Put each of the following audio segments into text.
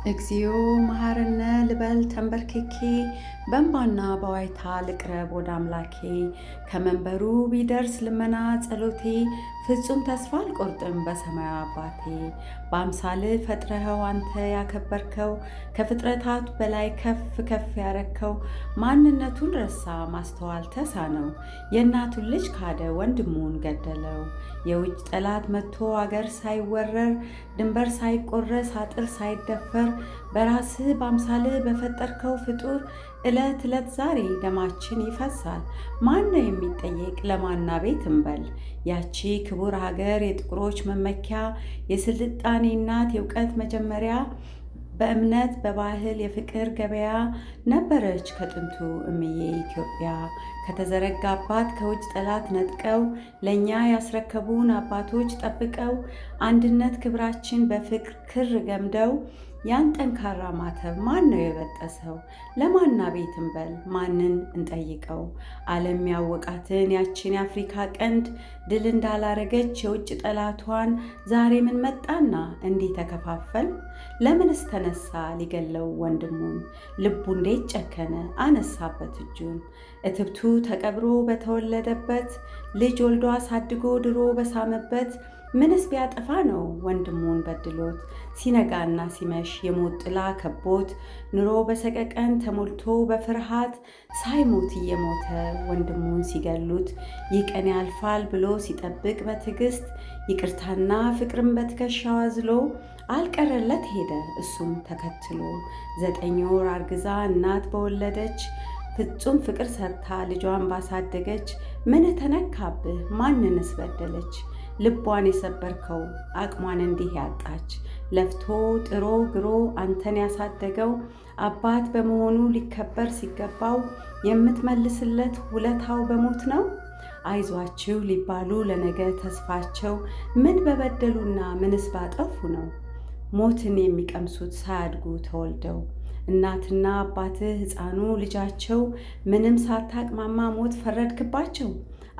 እግዚኦ መሐረነ ልበል ተንበርክኬ በእንባና በዋይታ ልቅረብ ወደ አምላኬ። ከመንበሩ ቢደርስ ልመና ጸሎቴ ፍጹም ተስፋ አልቆርጥም በሰማያዊ አባቴ። በአምሳልህ ፈጥረኸው አንተ ያከበርከው ከፍጥረታት በላይ ከፍ ከፍ ያረከው ማንነቱን ረሳ ማስተዋል ተሳነው። የእናቱን ልጅ ካደ ወንድሙን ገደለው። የውጭ ጠላት መጥቶ አገር ሳይወረር ድንበር ሳይቆረስ አጥር ሳይደፈር በራስህ በአምሳልህ በፈጠርከው ፍጡር ዕለት ዕለት ዛሬ ደማችን ይፈሳል። ማን ነው የሚጠየቅ ለማና ቤት እንበል? ያቺ ክቡር ሀገር የጥቁሮች መመኪያ የስልጣኔ እናት የእውቀት መጀመሪያ በእምነት በባህል የፍቅር ገበያ ነበረች ከጥንቱ እምዬ ኢትዮጵያ። ከተዘረጋባት ከውጭ ጠላት ነጥቀው ለእኛ ያስረከቡን አባቶች ጠብቀው አንድነት ክብራችን በፍቅር ክር ገምደው ያን ጠንካራ ማተብ ማን ነው የበጠሰው? ለማና ቤት እንበል ማንን እንጠይቀው? ዓለም ያወቃትን ያችን የአፍሪካ ቀንድ ድል እንዳላረገች የውጭ ጠላቷን ዛሬ ምን መጣና እንዲህ ተከፋፈል? ለምንስ ተነሳ ሊገለው ወንድሙን? ልቡ እንዴት ጨከነ አነሳበት እጁን? እትብቱ ተቀብሮ በተወለደበት ልጅ ወልዶ አሳድጎ ድሮ በሳመበት ምንስ ቢያጠፋ ነው ወንድሙን በድሎት? ሲነጋና ሲመሽ የሞት ጥላ ከቦት ኑሮ በሰቀቀን ተሞልቶ በፍርሃት ሳይሞት እየሞተ ወንድሙን ሲገሉት ይህ ቀን ያልፋል ብሎ ሲጠብቅ በትዕግስት ይቅርታና ፍቅርን በትከሻው አዝሎ አልቀረለት ሄደ እሱም ተከትሎ። 9 ወር አርግዛ እናት በወለደች ፍጹም ፍቅር ሰጥታ ልጇን ባሳደገች ምን ተነካብህ ማንንስ በደለች? ልቧን የሰበርከው አቅሟን እንዲህ ያጣች ለፍቶ ጥሮ ግሮ አንተን ያሳደገው አባት በመሆኑ ሊከበር ሲገባው የምትመልስለት ውለታው በሞት ነው? አይዟችሁ ሊባሉ ለነገ ተስፋቸው ምን በበደሉና ምንስ ባጠፉ ነው ሞትን የሚቀምሱት ሳያድጉ ተወልደው? እናትና አባትህ ሕፃኑ ልጃቸው ምንም ሳታቅማማ ሞት ፈረድክባቸው።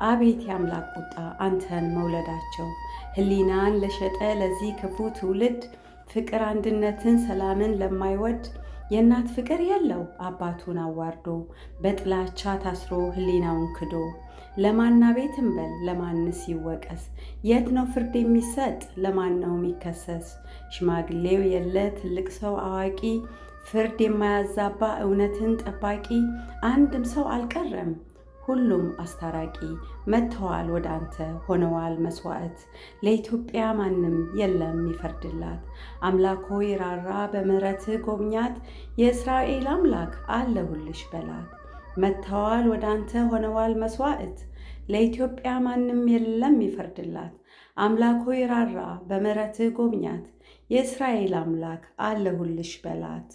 አቤት የአምላክ ቁጣ አንተን መውለዳቸው። ሕሊናን ለሸጠ ለዚህ ክፉ ትውልድ ፍቅር አንድነትን ሰላምን ለማይወድ የእናት ፍቅር የለው አባቱን አዋርዶ በጥላቻ ታስሮ ሕሊናውን ክዶ። ለማና ቤት እንበል ለማንስ ይወቀስ? የት ነው ፍርድ የሚሰጥ ለማን ነው የሚከሰስ? ሽማግሌው የለ ትልቅ ሰው አዋቂ ፍርድ የማያዛባ እውነትን ጠባቂ አንድም ሰው አልቀረም ሁሉም አስታራቂ። መጥተዋል ወደ አንተ ሆነዋል መስዋዕት ለኢትዮጵያ ማንም የለም ይፈርድላት። አምላኮ ይራራ በምሕረትህ ጎብኛት የእስራኤል አምላክ አለሁልሽ በላት። መጥተዋል ወደ አንተ ሆነዋል መስዋዕት ለኢትዮጵያ ማንም የለም ይፈርድላት። አምላኮ ይራራ በምሕረትህ ጎብኛት የእስራኤል አምላክ አለሁልሽ በላት።